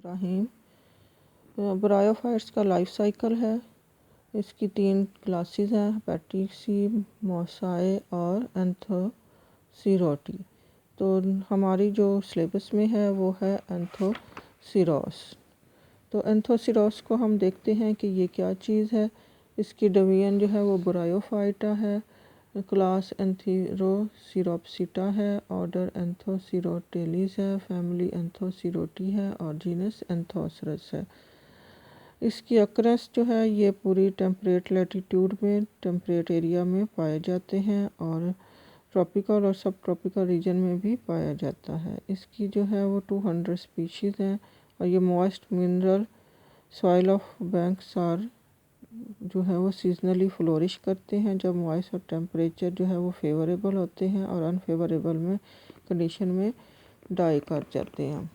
रहीम। Bryophytes का life cycle है। इसकी 3 क्लासेस हैं, हेपेटिसी, मोसाए और एंथोसिरोटी। तो हमारी जो सिलेबस में है वो है एंथोसिरोस। तो एंथोसिरोस को हम देखते हैं कि ये क्या चीज़ है। इसकी डिवीजन जो है वो ब्रायोफाइटा है, क्लास एंथीरोसिरोप्सिटा है, ऑर्डर एंथोसिरोटेलिस है, फैमिली एंथोसिरोटी है और जीनस एंथोसरस है। इसकी अक्रेंस जो है ये पूरी टेम्परेट लैटिट्यूड में, टेम्परेट एरिया में पाए जाते हैं और ट्रॉपिकल और सब ट्रॉपिकल रीजन में भी पाया जाता है। इसकी जो है वो 200 स्पीशीज़ हैं और ये moist mineral soil of banks are जो है वो सीजनली फ्लोरिश करते हैं जब मॉइस्ट और टेम्परेचर जो है वो फेवरेबल होते हैं और अनफेवरेबल में कंडीशन में डाई कर जाते हैं।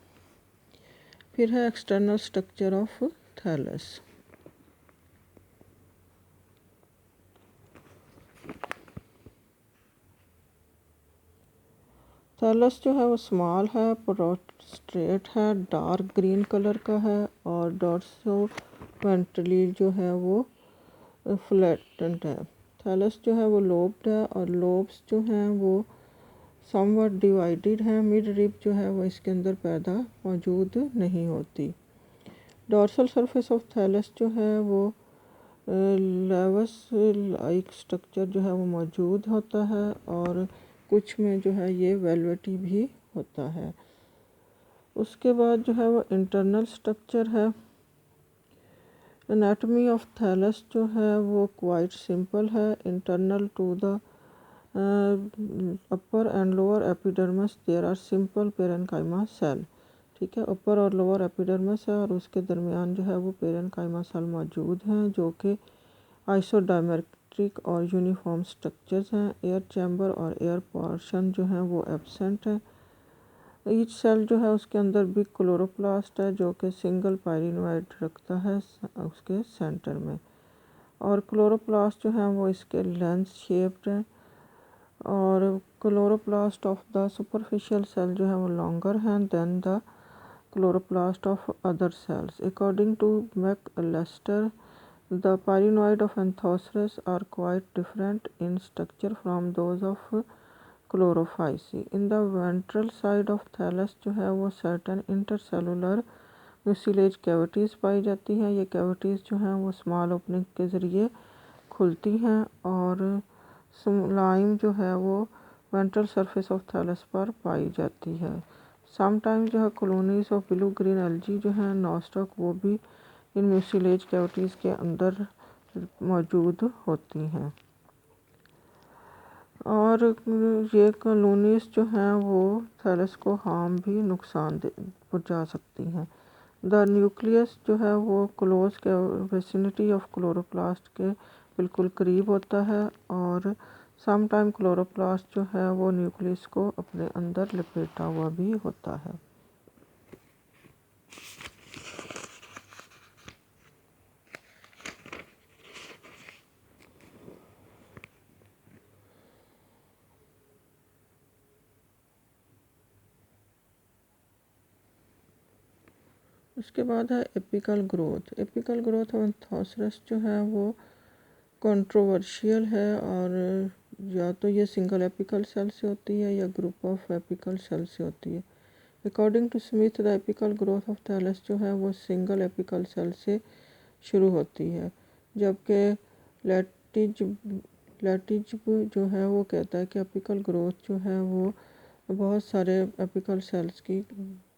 फिर है external structure of thallus. Thallus जो है वो स्मॉल है, प्रोस्ट्रेट है, डार्क ग्रीन कलर का है और डॉर्सोवेंट्रली जो है वो फ्लैटेंट है। थैलस जो है वो लोब्ड है और लोब्स जो हैं वो समवट डिवाइडेड हैं। मिड रिब जो है वो इसके अंदर पैदा मौजूद नहीं होती। डॉर्सल सरफेस ऑफ थैलस जो है वो लेवस लाइक स्ट्रक्चर जो है वो मौजूद होता है और कुछ में जो है ये वेलवेटी भी होता है। उसके बाद जो है वो इंटरनल स्ट्रक्चर है। एनाटॉमी ऑफ थैलस जो है वो क्वाइट सिंपल है। Internal to the upper and lower epidermis there are simple parenchyma cell. ठीक है, ऊपर और लोअर एपिडर्मिस है और उसके दरमियान जो है वो पेरेन्काइमा सेल मौजूद हैं जो कि आइसोडायमेट्रिक और यूनिफॉर्म स्ट्रक्चर्स हैं। एयर चैम्बर और एयर पोर्शन जो हैं वो एब्सेंट है। ईच सेल जो है उसके अंदर भी क्लोरोप्लास्ट है जो कि सिंगल पायरिनोइड रखता है उसके सेंटर में और क्लोरोप्लास्ट जो है वो इसके लेंस शेप्ड है और chloroplast of the superficial cell जो है वो लॉन्गर हैं than the chloroplast of other cells. According to McAllister the pyrenoid of Anthosrus are quite different in structure from those of Chlorophyceae. In the ventral side of thallus जो है वो certain intercellular mucilage cavities पाई जाती हैं। ये cavities जो हैं वो small opening के ज़रिए खुलती हैं और स्लाइम जो है वो ventral surface of thallus पर पाई जाती है। Sometimes जो है colonies of blue green algae जो है नॉस्टॉक वो भी इन म्यूसिलेज कैविटीज़ के अंदर मौजूद होती हैं और ये कॉलोनीज जो हैं वो थैलस को हार्म भी नुकसान पहुंचा सकती हैं। द न्यूक्लियस जो है वो क्लोज के विसिनिटी ऑफ क्लोरोप्लास्ट के बिल्कुल करीब होता है और सम टाइम क्लोरोप्लास्ट जो है वो न्यूक्लियस को अपने अंदर लपेटा हुआ भी होता है। उसके बाद है apical growth. Apical growth of Anthoceros जो है वो कंट्रोवर्शियल है और या तो ये सिंगल एपिकल सेल से होती है या ग्रुप ऑफ एपिकल सेल से होती है। According to Smith the apical growth of thallus जो है वो सिंगल एपिकल सेल से शुरू होती है जबकि लैटिज्ब जो है वो कहता है कि एपिकल ग्रोथ जो है वो बहुत सारे एपिकल सेल्स की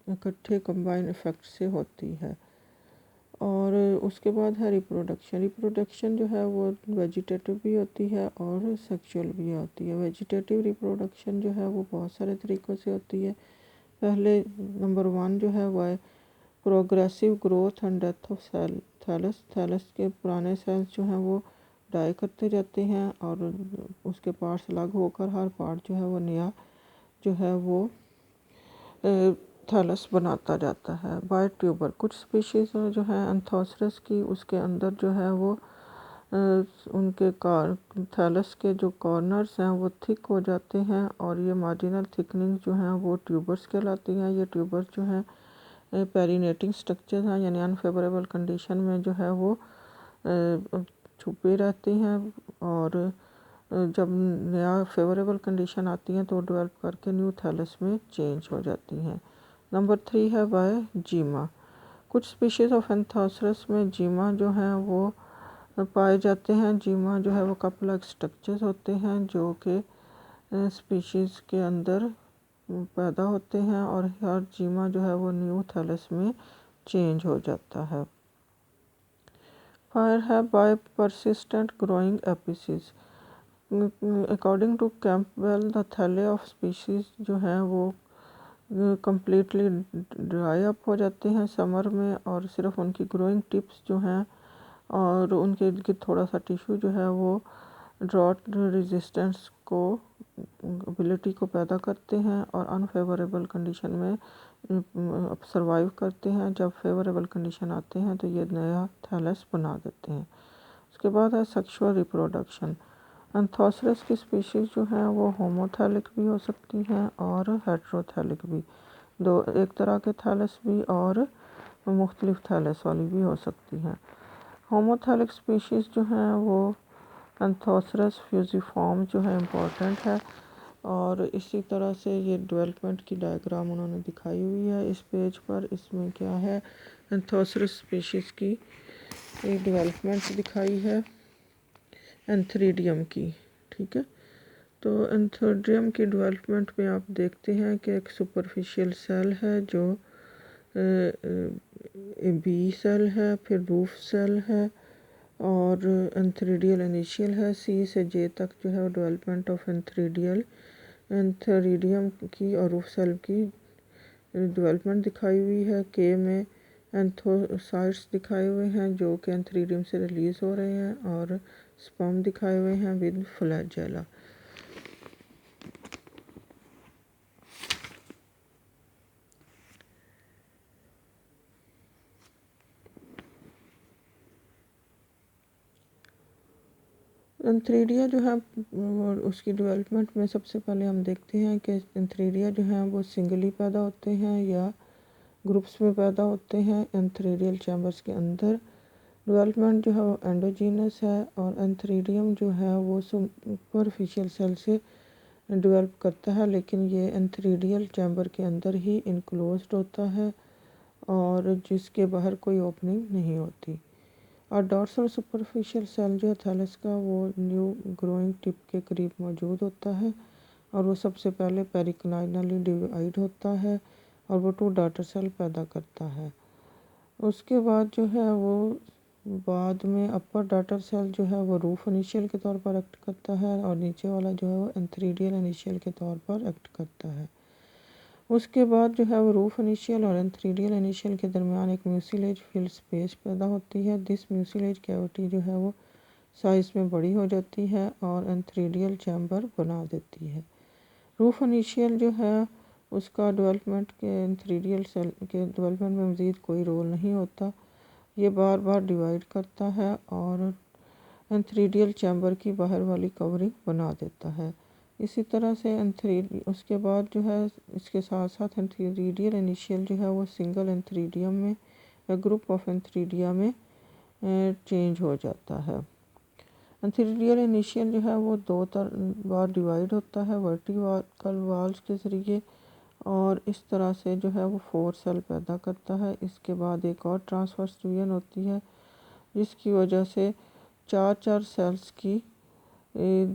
इकट्ठे कंबाइन इफेक्ट से होती है। और उसके बाद है रिप्रोडक्शन। रिप्रोडक्शन जो है वो वेजिटेटिव भी होती है और सेक्सुअल भी होती है। वेजिटेटिव रिप्रोडक्शन जो है वो बहुत सारे तरीक़ों से होती है। पहले नंबर 1 जो है वह progressive growth and death of thallus. Thallus के पुराने सेल्स जो हैं वो डाई करते जाते हैं और उसके पार्ट्स अलग होकर हर पार्ट जो है वो नया जो है वो थैलस बनाता जाता है। बाय ट्यूबर कुछ स्पीशीज़ जो है एंथोसरस की उसके अंदर जो है वो उनके थैलस के जो कॉर्नर्स हैं वो थिक हो जाते हैं और ये मार्जिनल थिकनिंग जो हैं वो ट्यूबर्स कहलाती हैं। ये ट्यूबर्स जो हैं पेरिनेटिंग स्ट्रक्चर हैं, यानी अनफेवरेबल कंडीशन में जो है वो छुपे रहती हैं, और जब नया फेवरेबल कंडीशन आती हैं तो डेवलप करके न्यू थैलस में चेंज हो जाती हैं। नंबर 3 है बाय जीमा। कुछ स्पीशीज़ ऑफ एंथोसरस में जीमा जो हैं वो पाए जाते हैं। जीमा जो है वो कप लाइक स्ट्रक्चर्स होते हैं जो कि स्पीशीज़ के अंदर पैदा होते हैं, और हर जीमा जो है वो न्यू थैलस में चेंज हो जाता है। फायर है by persistent growing apices. According to Campbell the thalli of species जो हैं वो कम्प्लीटली ड्राई अप हो जाते हैं समर में, और सिर्फ उनकी ग्रोइंग टिप्स जो हैं और उनके इर्द गिर्द थोड़ा सा टिश्यू जो है वो ड्रॉट रेजिस्टेंस को एबिलिटी को पैदा करते हैं, और अनफेवरेबल कंडीशन में सर्वाइव करते हैं। जब फेवरेबल कंडीशन आते हैं तो ये नया थैलस बना देते हैं। उसके बाद है सेक्सुअल रिप्रोडक्शन। एंथोसरस की स्पीशीज़ जो हैं वो होमोथैलिक भी हो सकती हैं और हेट्रोथैलिक भी, दो एक तरह के थैलस भी और मुख्तलिफ थैलस वाली भी हो सकती हैं। होमोथैलिक स्पीशीज़ जो हैं वो एंथोसरस फ्यूजिफॉर्म जो है इम्पॉर्टेंट है, और इसी तरह से ये डेवलपमेंट की डायग्राम उन्होंने दिखाई हुई है इस पेज पर। इसमें क्या है, एंथोसरस स्पीशीज़ की डेवलपमेंट दिखाई है एंथ्रीडियम की। ठीक है, तो एंथ्रीडियम की डेवलपमेंट में आप देखते हैं कि एक सुपरफिशियल सेल है जो बी सेल है, फिर रूफ सेल है, और एंथ्रीडियल इनिशियल है। सी से जे तक जो है वो डेवलपमेंट ऑफ एंथ्रीडियम की और रूफ सेल की डेवलपमेंट दिखाई हुई है। के में एंथोसाइट्स दिखाए हुए हैं जो कि एंथ्रीडियम से रिलीज़ हो रहे हैं, और स्पर्म दिखाए हुए हैं विद फ्लैजेला। एंथ्रीडिया जो है उसकी डेवलपमेंट में सबसे पहले हम देखते हैं कि एंथ्रीडिया जो हैं वो सिंगली पैदा होते हैं या ग्रुप्स में पैदा होते हैं एंथ्रीडियल चैम्बर्स के अंदर। डेवलपमेंट जो है वो एंडोजीनस है, और एंथ्रीडियम जो है वो सुपरफिशियल सेल से डेवलप करता है, लेकिन ये एंथ्रीडियल चैम्बर के अंदर ही इनक्लोज्ड होता है और जिसके बाहर कोई ओपनिंग नहीं होती। और डॉर्सल सुपरफिशियल सेल जो है थैलस का वो न्यू ग्रोइंग टिप के करीब मौजूद होता है, और वो सबसे पहले पेरिक्लाइनली डिवाइड होता है और वो 2 डॉटर सेल पैदा करता है। उसके बाद जो है वो बाद में अपर डॉटर सेल जो है वो रूफ इनिशियल के तौर पर एक्ट करता है, और नीचे वाला जो है वो एंथ्रीडियल इनिशियल के तौर पर एक्ट करता है। उसके बाद जो है वो रूफ इनिशियल और एंथ्रीडियल इनिशियल के दरमियान एक म्यूसिलेज फिल्ड स्पेस पैदा होती है। दिस म्यूसिलेज कैविटी जो है वो साइज़ में बड़ी हो जाती है और एंथ्रीडियल चैम्बर बना देती है। रूफ इनिशियल जो है उसका डेवलपमेंट के एंथ्रीडियल सेल के डेवलपमेंट में मज़ीद कोई रोल नहीं होता। ये बार बार डिवाइड करता है और एंथ्रीडियल चैम्बर की बाहर वाली कवरिंग बना देता है। इसी तरह से उसके बाद जो है इसके साथ साथ एंथ्रीडियल इनिशियल जो है वो सिंगल एंथ्रीडियम में या ग्रुप ऑफ एंथ्रीडिया में चेंज हो जाता है। एंथ्रीडियल इनिशियल जो है वो 2 बार डिवाइड होता है वर्टिकल वॉल्स के ज़रिए, और इस तरह से जो है वो 4 सेल पैदा करता है। इसके बाद एक और ट्रांसवर्स डिवीजन होती है जिसकी वजह से 4 सेल्स की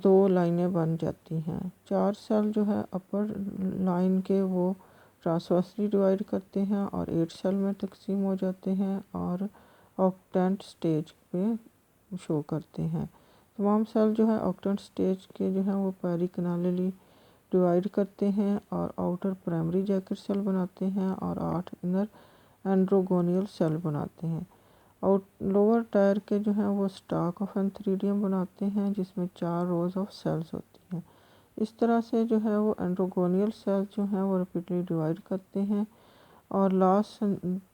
2 लाइनें बन जाती हैं। 4 सेल जो है अपर लाइन के वो ट्रांसवर्सली डिवाइड करते हैं और 8 सेल में तकसीम हो जाते हैं और ऑक्टेंट स्टेज पे शो करते हैं। तमाम सेल जो है ऑक्टेंट स्टेज के जो है वो पेरिक्लाइनली डिवाइड करते हैं और आउटर प्राइमरी जैकेट सेल बनाते हैं और 8 इनर एंड्रोगोनियल सेल बनाते हैं। और लोअर टायर के जो हैं वो स्टाक ऑफ एंथ्रीडियम बनाते हैं जिसमें 4 रोज ऑफ सेल्स होती हैं। इस तरह से जो है वो एंड्रोगोनियल सेल्स जो हैं वो रिपीटली डिवाइड करते हैं, और लास्ट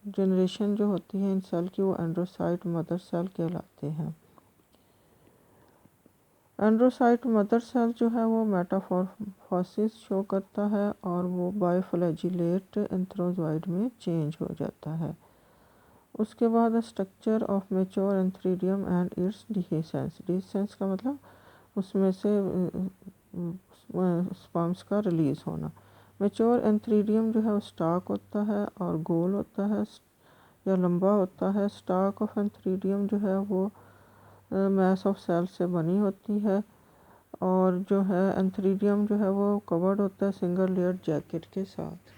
जनरेशन जो होती है इन सेल की वो एंड्रोसाइट मदर सेल कहलाते हैं। एंड्रोसाइट मदर सेल जो है वो मेटामॉर्फोसिस शो करता है और वो बायोफ्लैजिलेट एंथ्रोजॉइड में चेंज हो जाता है। उसके बाद structure of mature antheridium and its dehiscence. Dehiscence का मतलब उसमें से स्पर्म्स का रिलीज होना। मेच्योर एंथ्रीडियम जो है वो स्टाक होता है और गोल होता है या लंबा होता है। स्टाक ऑफ एंथ्रीडियम जो है वो मैस ऑफ सेल से बनी होती है और जो है एंथ्रीडियम जो है वो कवर्ड होता है सिंगल लेयर जैकेट के साथ।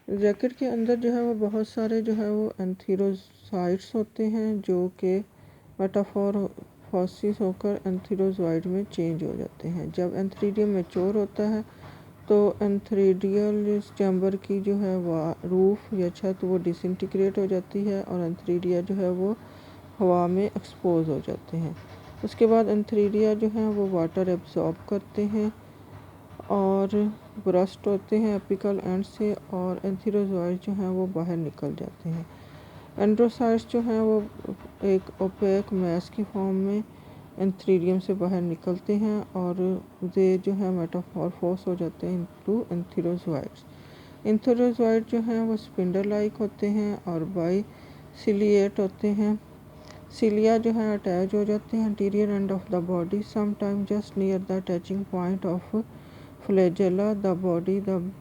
जैकेट के अंदर जो है वो बहुत सारे जो है वो एंथीरोसाइट्स होते हैं जो कि मेटामॉर्फोसिस होकर एंथीरोजॉइड में चेंज हो जाते हैं। जब एंथ्रीडियम मैच्योर होता है तो एंथ्रीडियल चैम्बर की जो है वो रूफ या छत वो डिसइंटीग्रेट हो जाती है और एंथ्रीडिया जो है वो हवा में एक्सपोज हो जाते हैं। उसके बाद एंथ्रीडिया जो है वो वाटर एब्जॉर्ब करते हैं और ब्रस्ट होते हैं एपिकल एंड से और एंथीरोजॉइड जो हैं वो बाहर निकल जाते हैं। एंड्रोसाइट्स जो हैं वो एक ओपेक मैस की फॉर्म में एंथ्रीडियम से बाहर निकलते हैं और वे जो है मेटामॉर्फोस हो जाते हैं इनटू एंथीरोजॉइड्स। एंथीरोजॉइड जो हैं वो स्पिंडल लाइक होते हैं और बाइसिलिएट होते हैं। सिलिया जो है अटैच हो जाते हैं anterior end of the body sometime just near the touching point of flagella the body. The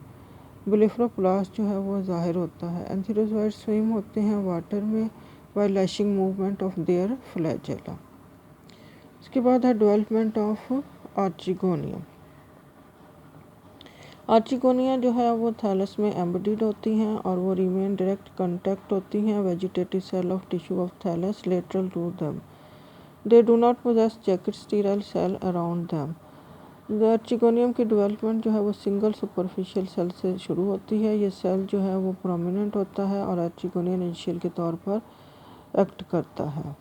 blepharoplast जो है वो जाहिर होता है। एंथीरोजॉइड स्विम होते हैं वाटर में by lashing movement of their flagella. उसके बाद है डेवलपमेंट ऑफ आर्चिगोनियम। आर्चिगोनिया जो है वो थैलस में एम्बेडेड होती हैं और वो रिमेन डायरेक्ट कांटेक्ट होती हैं vegetative cell of tissue of thallus lateral to them. They do not possess jacket sterile cell around them. Archegonium की डेवलपमेंट जो है वो सिंगल सुपरफिशियल सेल से शुरू होती है। ये सेल जो है वो प्रोमिनेंट होता है और आर्चिगोनियल इनिशियल के तौर पर एक्ट करता है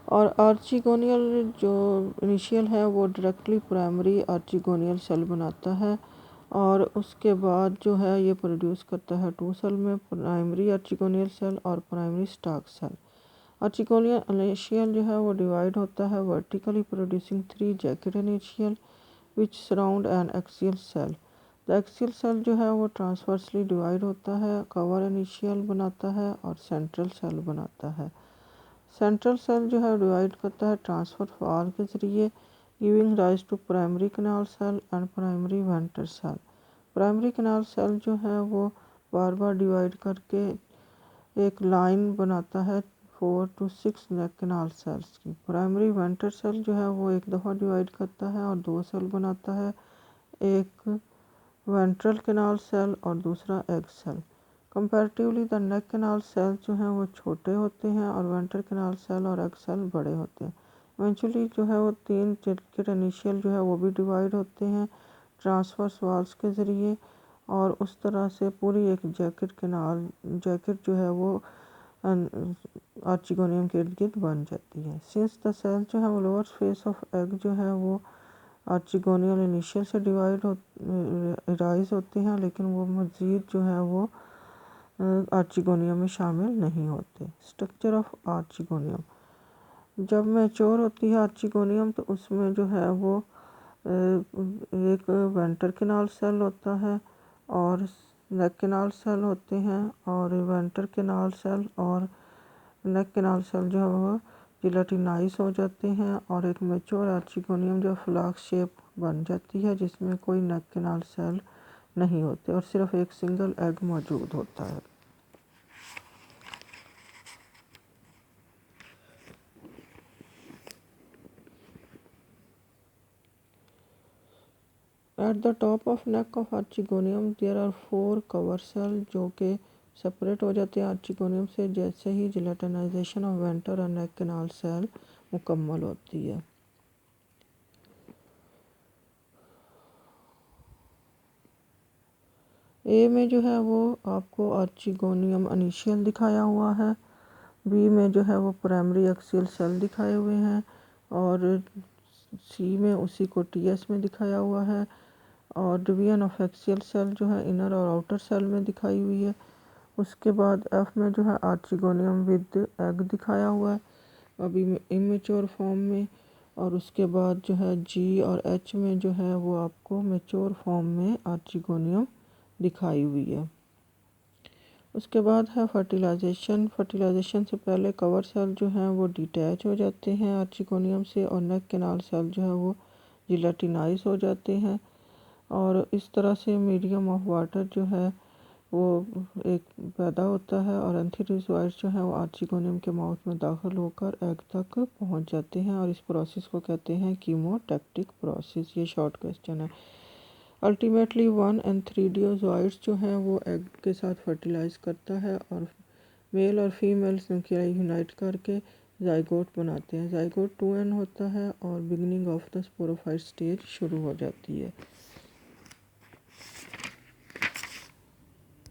और आर्चिगोनियल जो इनिशियल है वो डायरेक्टली प्राइमरी आर्चिगोनियल सेल बनाता है और उसके बाद जो है ये प्रोड्यूस करता है टू सेल में प्राइमरी आर्चिगोनियल सेल और primary stalk cell. Archegonial initial जो है वो डिवाइड होता है vertically producing 3 jacket initial which surround an axial cell. The axial cell जो है वो ट्रांसवर्सली डिवाइड होता है कवर इनिशियल बनाता है और सेंट्रल सेल बनाता है। सेंट्रल सेल जो है डिवाइड करता है ट्रांसफर वॉल के ज़रिए giving rise to primary canal cell and primary ventral cell. Primary canal cell जो है वो बार बार डिवाइड करके एक लाइन बनाता है 4 to 6 नेक कैनाल सेल्स की। प्राइमरी वेंट्रल सेल जो है वो एक दफ़ा डिवाइड करता है और 2 सेल बनाता है, एक वेंट्रल कैनाल सेल और दूसरा egg cell. Comparatively the neck canal cell जो हैं वो छोटे होते हैं और वेंट्रल कैनाल सेल और एग सेल बड़े होते हैं। इवेंचुअली जो है वो 3 जैकेट इनिशियल जो है वो भी डिवाइड होते हैं ट्रांसवर्स वॉल्स के ज़रिए और उस तरह से पूरी एक जैकेट जो है वो आर्चिगोनियम के इर्द गिर्द बन जाती है। सिंस द सेल जो है वो लोअर फेस ऑफ एग जो है वो आर्चिगोनियल इनिशियल से राइज होते हैं लेकिन वो मज़ीद जो है वो आर्चिगोनियम में शामिल नहीं होते। स्ट्रक्चर ऑफ आर्चिगोनियम जब मैच्योर होती है आर्चिगोनियम तो उसमें जो है वो एक वेंट्रल कैनाल सेल होता है और नेक कैनाल सेल होते हैं और वेंट्रल कैनाल सेल और नेक कैनाल सेल जो है वो जिलेटिनाइज हो जाते हैं और एक मैच्योर आर्चिगोनियम जो फ्लास्क शेप बन जाती है जिसमें कोई नेक कैनाल सेल नहीं होते और सिर्फ एक सिंगल एग मौजूद होता है। At the top of neck of archegonium there are 4 cover cell जो कि सेपरेट हो जाते हैं आर्चिगोनियम से जैसे ही जिलेटिनाइजेशन ऑफ वेंट्रल और नेक कैनाल सेल मुकम्मल होती है। ए में जो है वो आपको आर्चिगोनियम इनिशियल दिखाया हुआ है, बी में जो है वो प्राइमरी एक्सियल सेल दिखाए हुए हैं और सी में उसी को टीएस में दिखाया हुआ है और डिवीजन ऑफ एक्सियल सेल जो है इनर और आउटर सेल में दिखाई हुई है। उसके बाद एफ में जो है आर्चिगोनियम विद एग दिखाया हुआ है। अभी इमेच्योर फॉर्म में, और उसके बाद जो है जी और एच में जो है वो आपको मैच्योर फॉर्म में आर्चिगोनियम दिखाई हुई है। उसके बाद है फर्टिलाइजेशन। फर्टिलाइजेशन से पहले कवर सेल जो हैं वो डिटैच हो जाते हैं आर्चिगोनियम से, और नेक कैनाल सेल जो है वो जिलेटिनाइज हो जाते हैं, और इस तरह से मीडियम ऑफ वाटर जो है वो एक पैदा होता है, और एंथीरिज़ोइड्स जो हैं वो आर्चिगोनियम के माउथ में दाखिल होकर एग तक पहुंच जाते हैं, और इस प्रोसेस को कहते हैं कीमोटैक्टिक प्रोसेस। ये शॉर्ट क्वेश्चन है। अल्टीमेटली 1 एंथीरिडियोजॉइड्स जो हैं वो एग के साथ फर्टिलाइज करता है, और मेल और फीमेल संख्या यूनाइट करके जाइगोट बनाते हैं। जाइगोट 2n होता है और beginning of the sporophyte stage शुरू हो जाती है।